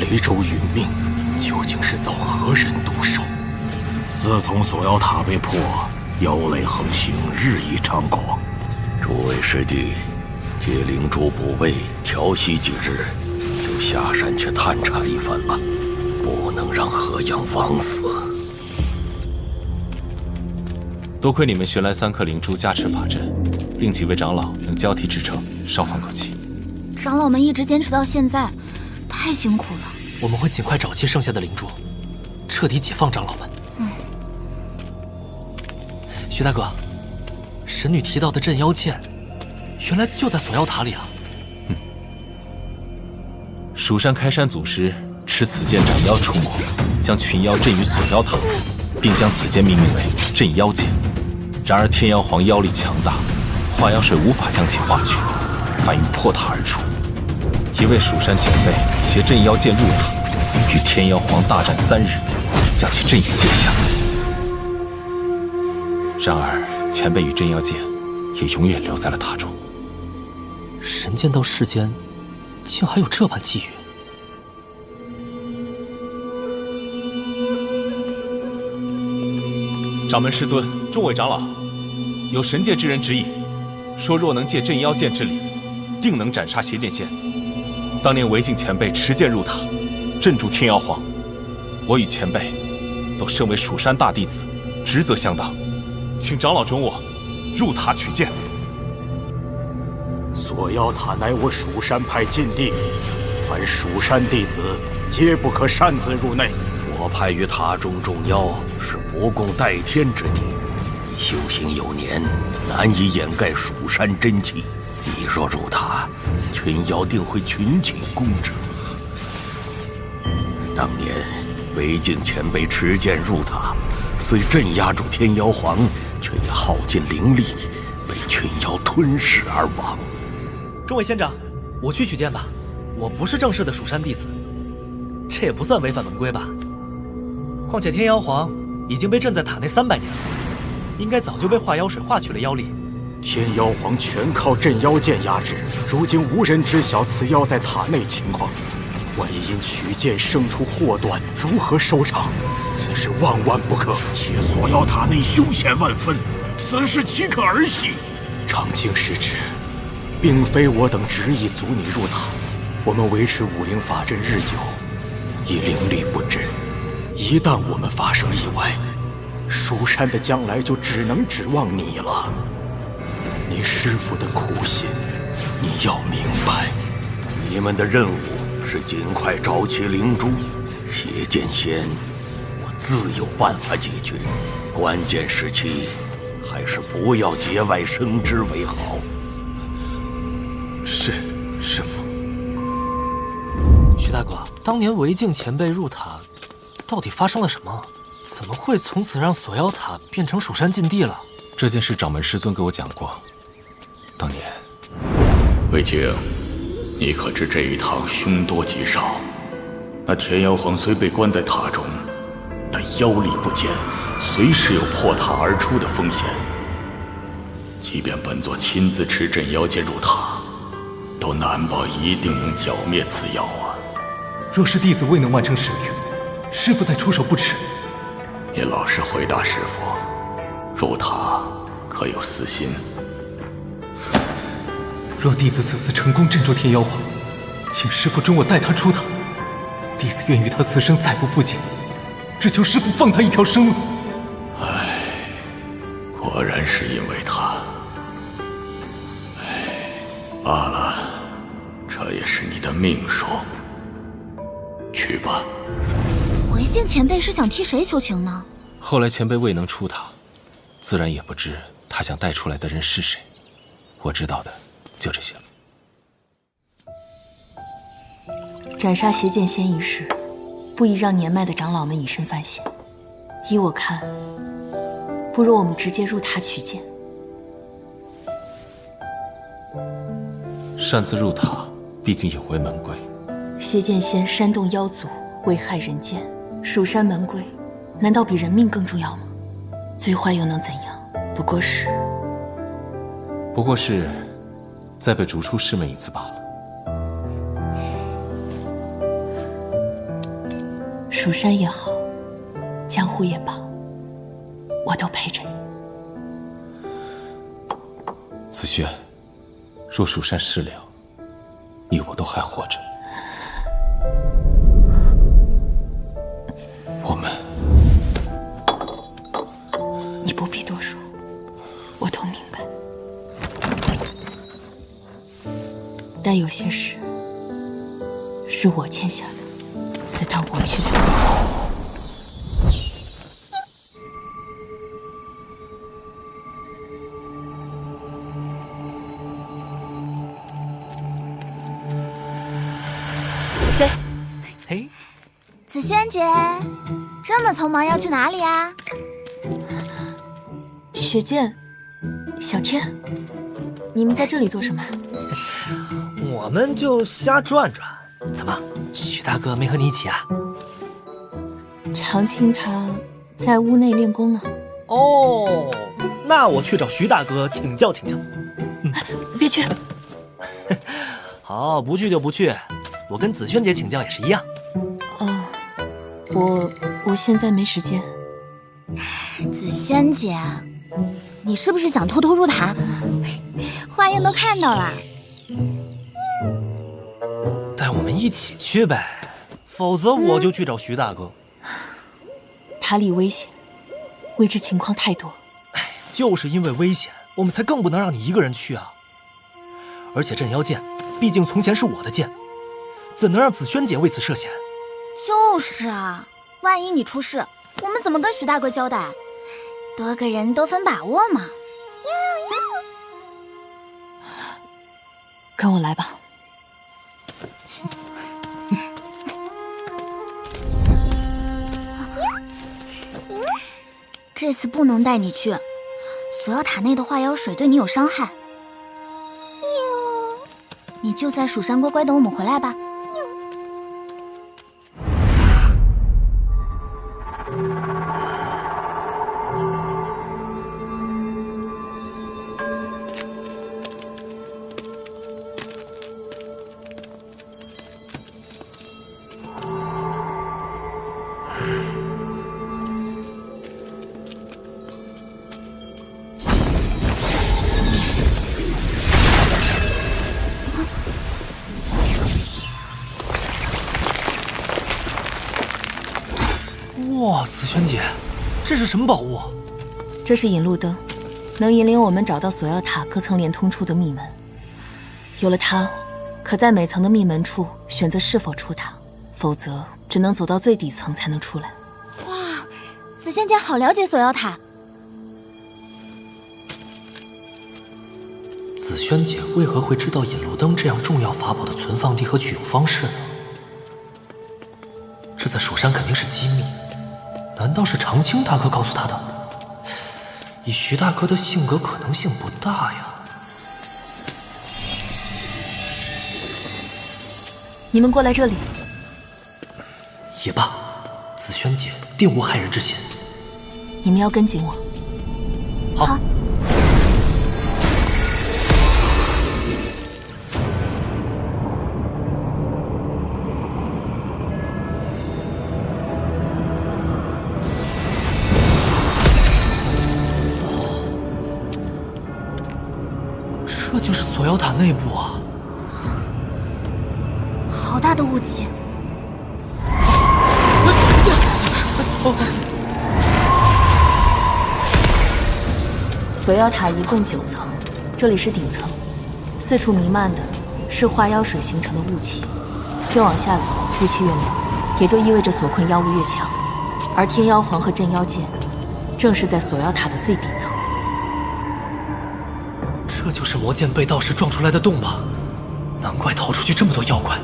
雷州殒命，究竟是遭何人毒手？自从锁妖塔被破，妖类横行，日益猖狂。诸位师弟，借灵珠补位，调息几日，就下山去探查一番了，不能让河阳枉死。多亏你们寻来3颗灵珠加持法阵，令几位长老能交替支撑，稍缓口气。长老们一直坚持到现在，太辛苦了。我们会尽快找齐剩下的灵珠，彻底解放长老们。徐大哥，神女提到的镇妖剑，原来就在锁妖塔里啊！蜀山开山祖师持此剑斩妖除魔，将群妖镇于锁妖塔，并将此剑命名为镇妖剑。然而天妖皇妖力强大，化妖水无法将其化去，反欲破塔而出。一位蜀山前辈携镇妖剑入塔，与天妖皇大战3日，将其镇于剑下。然而前辈与镇妖剑也永远留在了塔中。神剑到世间，竟还有这般际遇。掌门师尊，众位长老，有神界之人指引，说若能借镇妖剑之力，定能斩杀邪剑仙。当年韦静前辈持剑入塔，镇住天妖皇，我与前辈都身为蜀山大弟子，职责相当，请长老准我入塔取剑。锁妖塔乃我蜀山派禁地，凡蜀山弟子皆不可擅自入内。我派于塔中众妖是不共戴天之地，修行有年，难以掩盖蜀山真气。你若入塔，群妖定会群起攻之。当年韦静前辈持剑入塔，虽镇压住天妖皇，却也耗尽灵力，被群妖吞噬而亡。众位仙长，我去取剑吧。我不是正式的蜀山弟子，这也不算违反门规吧？况且天妖皇已经被镇在塔内300年了，应该早就被化妖水化去了妖力。天妖皇全靠镇妖剑压制，如今无人知晓此妖在塔内情况。万一因取剑生出祸端，如何收场？此事万万不可。且锁妖塔内凶险万分，此事岂可儿戏？长青师侄，并非我等执意阻你入塔，我们维持武灵法阵日久，以灵力不至。一旦我们发生意外，蜀山的将来就只能指望你了。你师父的苦心，你要明白。你们的任务是尽快找齐灵珠，邪剑仙我自有办法解决。关键时期还是不要节外生枝为好。是，师父。徐大哥，当年韦静前辈入塔，到底发生了什么？怎么会从此让锁妖塔变成蜀山禁地了？这件事掌门师尊给我讲过。当年，韦静，你可知这一趟凶多吉少？那天妖皇虽被关在塔中，但妖力不减，随时有破塔而出的风险。即便本座亲自持镇妖剑入塔，都难保一定能剿灭此妖啊！若是弟子未能完成神谕，师父再出手不迟。你老实回答师父，入塔可有私心？若弟子此次成功镇住天妖皇，请师父准我带他出塔。弟子愿与他此生再不负荆，只求师父放他一条生路。唉，果然是因为他。罢了，这也是你的命数。去吧。韦静前辈是想替谁求情呢？后来前辈未能出塔，自然也不知他想带出来的人是谁。我知道的就这些了。斩杀邪剑仙一事，不宜让年迈的长老们以身犯险。依我看，不如我们直接入塔取剑。擅自入塔，毕竟有违门规。邪剑仙煽动妖族，危害人间。蜀山门规，难道比人命更重要吗？最坏又能怎样？不过是再被逐出师门一次罢了。蜀山也好，江湖也罢，我都陪着你。紫萱，若蜀山事了，你我都还活着，我们……你不必多说，我都明白。但有些事是我欠下的，自当我去了解。谁？嘿，紫萱姐，这么匆忙要去哪里啊？雪见，小天，你们在这里做什么？我们就瞎转转。怎么，许大哥没和你一起啊？长青他在屋内练功呢。哦，那我去找徐大哥请教请教。别去。好，不去就不去。我跟紫萱姐请教也是一样。我现在没时间。紫萱姐，你是不是想偷偷入塔？花样都看到了。带我们一起去呗，否则我就去找徐大哥。塔里危险，未知情况太多。就是因为危险，我们才更不能让你一个人去啊！而且镇妖剑，毕竟从前是我的剑，怎能让紫萱姐为此涉险？就是啊，万一你出事，我们怎么跟徐大哥交代？多个人多分把握嘛。跟我来吧。这次不能带你去，锁妖塔内的化妖水对你有伤害。你就在蜀山乖乖等我们回来吧。哇，紫萱姐，这是什么宝物？这是引路灯，能引领我们找到锁妖塔各层连通处的密门。有了它，可在每层的密门处选择是否出塔，否则只能走到最底层才能出来。哇，紫萱姐好了解锁妖塔。紫萱姐为何会知道引路灯这样重要法宝的存放地和取用方式呢？这在蜀山肯定是机密，难道是长青大哥告诉他的？以徐大哥的性格，可能性不大呀。你们过来这里。也罢，紫萱姐定无害人之心。你们要跟紧我。好。这就是锁妖塔内部啊！好大的雾气！锁妖塔一共9层，这里是顶层，四处弥漫的是化妖水形成的雾气。越往下走，雾气越浓，也就意味着锁困妖物越强。而天妖皇和镇妖剑，正是在锁妖塔的最底层。这就是魔剑被盗时撞出来的洞吧？难怪逃出去这么多妖怪。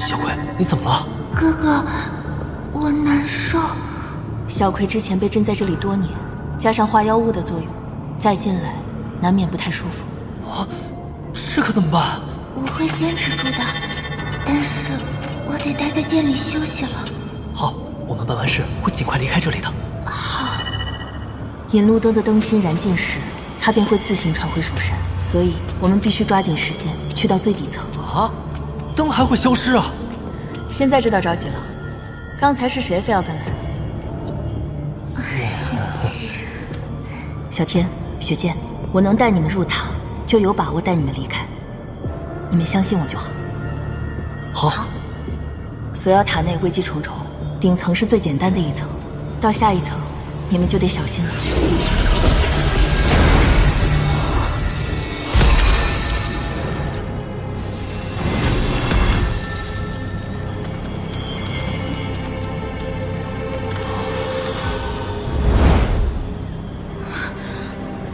小葵，你怎么了？哥哥，我难受。小葵之前被镇在这里多年，加上化妖物的作用，再进来难免不太舒服。啊，这可怎么办？我会坚持住的，但是我得待在剑里休息了。好，我们办完事会尽快离开这里的。好。引路灯的灯芯燃尽时，它便会自行传回蜀山，所以我们必须抓紧时间去到最底层。啊，灯还会消失啊？现在知道着急了。刚才是谁非要跟来？小天、雪见，我能带你们入塔，就有把握带你们离开。你们相信我就好。好。锁妖塔内危机重重，顶层是最简单的一层，到下一层，你们就得小心了。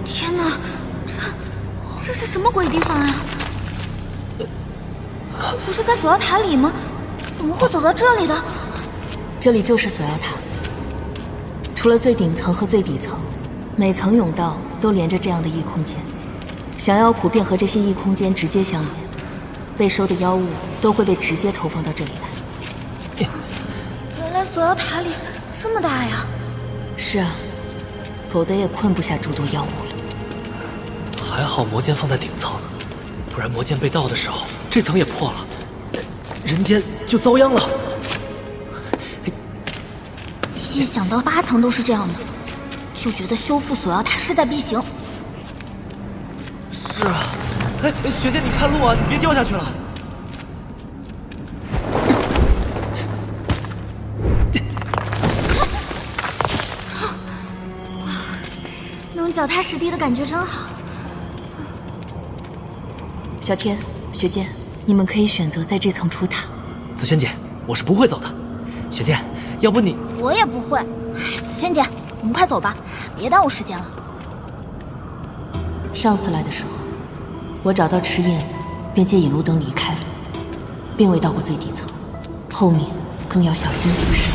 天哪，这是什么鬼地方啊？不是在锁妖塔里吗？怎么会走到这里的？这里就是锁妖塔，除了最顶层和最底层，每层甬道都连着这样的异空间，降妖谱便和这些异空间直接相连，被收的妖物都会被直接投放到这里来。原来锁妖塔里这么大呀！是啊，否则也困不下诸多妖物了。还好魔剑放在顶层，不然魔剑被盗的时候，这层也破了，人间就遭殃了。一想到8层都是这样的，就觉得修复锁妖塔势在必行。是啊，哎，学姐你看路啊，你别掉下去了。能脚踏实地的感觉真好。小天、雪见，你们可以选择在这层出塔。紫萱姐，我是不会走的。学姐，要不你……我也不会。紫萱姐，我们快走吧，别耽误时间了。上次来的时候，我找到迟燕，便借引路灯离开了，并未到过最底层，后面更要小心行事。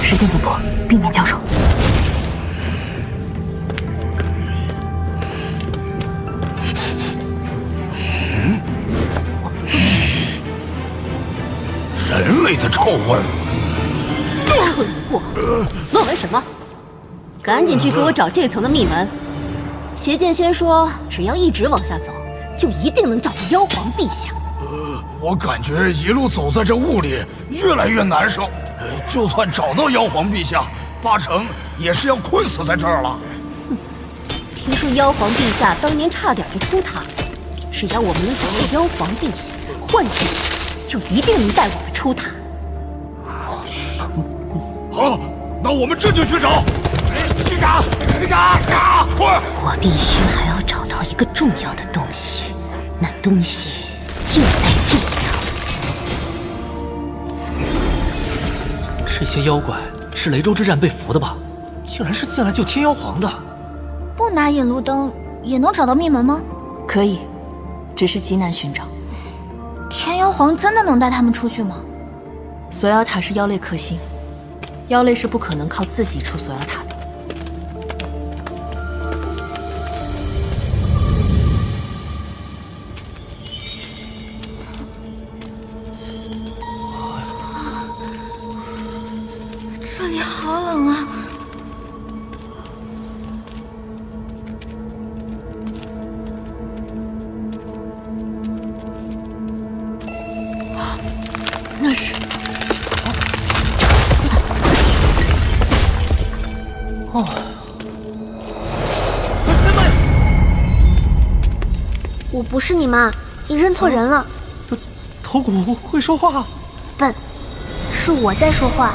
时间紧迫，避免交手。人类的臭味儿！蠢货，乱闻什么？赶紧去给我找这层的密门。邪剑仙说，只要一直往下走，就一定能找到妖皇陛下。我感觉一路走在这雾里，越来越难受。就算找到妖皇陛下，8成也是要困死在这儿了。哼，听说妖皇陛下当年差点就出塔子，只要我们能找到妖皇陛下，唤醒他，就一定能带我们出塔。好，那我们这就去找。去找，去找，快！我必须还要找到一个重要的东西，那东西就在这一层。这些妖怪是雷州之战被俘的吧？竟然是进来救天妖皇的。不拿引路灯也能找到密门吗？可以，只是极难寻找。天妖皇真的能带他们出去吗？锁妖塔是妖类克星，妖类是不可能靠自己出锁妖塔的。这里好冷啊！那是……哦，我不是你妈，你认错人了。头骨会说话？笨，是我在说话。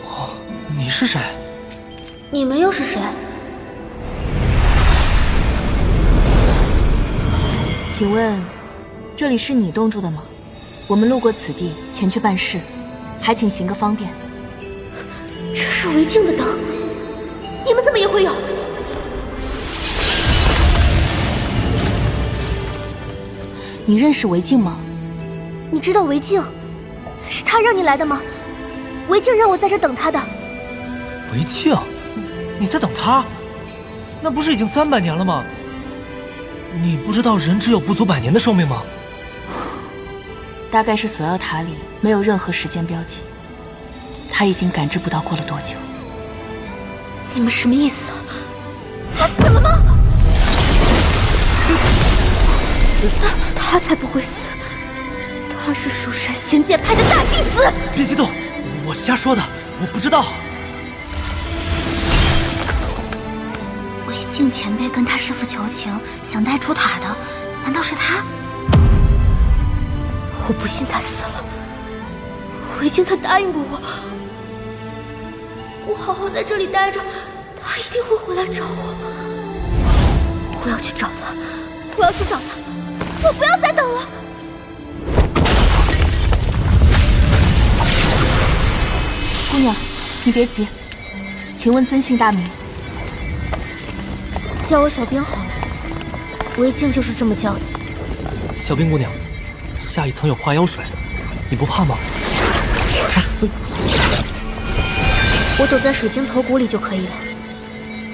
哦，你是谁？你们又是谁？请问，这里是你洞住的吗？我们路过此地，前去办事，还请行个方便。这是违禁的灯，你们怎么也会有？你认识违禁吗？你知道违禁？是他让你来的吗？违禁让我在这等他的。违禁？你在等他？那不是已经300年了吗？你不知道人只有不足100年的寿命吗？大概是锁妖塔里没有任何时间标记，他已经感知不到过了多久。你们什么意思啊？他死了吗？他才不会死，他是蜀山仙剑派的大弟子。别激动，我瞎说的，我不知道。韦静前辈跟他师父求情，想带出塔的，难道是他？我不信他死了，韦静他答应过我，我好好在这里待着，他一定会回来找我。我要去找他，我要去找他，我不要再等了。姑娘，你别急，请问尊姓大名？叫我小冰好了，韦静就是这么叫的。小冰姑娘，下一层有化妖水，你不怕吗？我躲在水晶头骨里就可以了。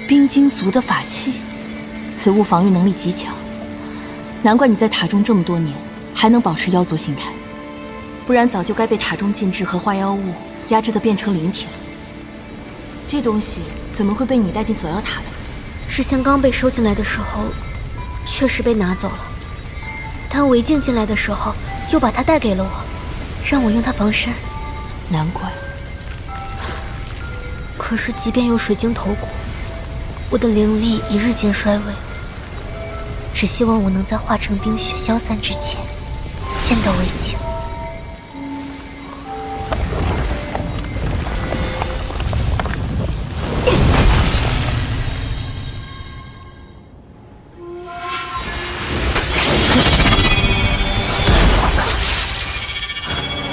冰晶族的法器，此物防御能力极强，难怪你在塔中这么多年还能保持妖族形态，不然早就该被塔中禁制和化妖物压制的变成灵体了。这东西怎么会被你带进锁妖塔的？之前刚被收进来的时候，确实被拿走了。但韦静进来的时候，又把它带给了我，让我用它防身。难怪。可是即便有水晶头骨，我的灵力已日渐衰微。只希望我能在化成冰雪消散之前，见到韦静。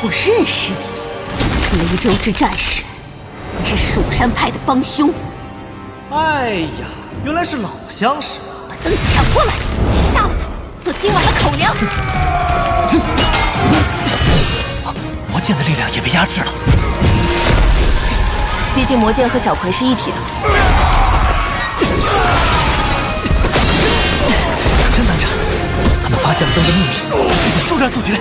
我认识你，雷州之战士，你是蜀山派的帮凶。哎呀，原来是老相识。把灯抢过来，杀了他，做今晚的口粮。魔剑的力量也被压制了。毕竟魔剑和小葵是一体的。真难缠，他们发现了灯的秘密，得速战速决。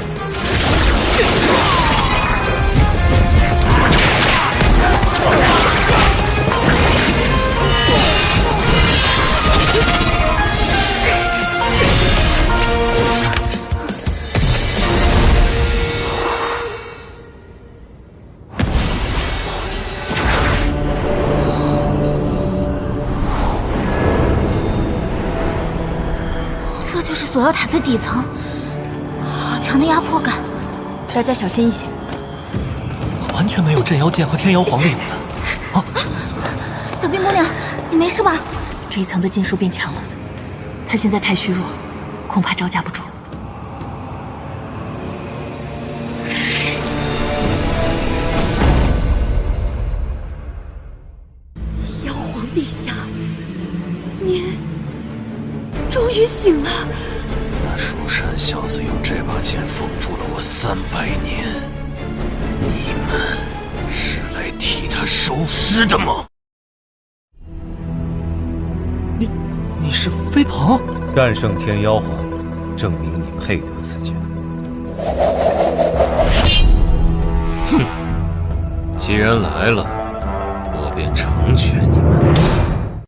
这就是锁妖塔最底层，好强的压迫感。大家小心一些。完全没有镇妖剑和天妖皇的影子。啊！小冰姑娘，你没事吧？这一层的禁术变强了，他现在太虚弱，恐怕招架不住。妖皇陛下，您终于醒了。那蜀山小子用这把剑封住了我300年。你们是来替他收尸的吗？你是飞鹏？战胜天妖皇，证明你配得此剑。哼，既然来了，我便成全你们。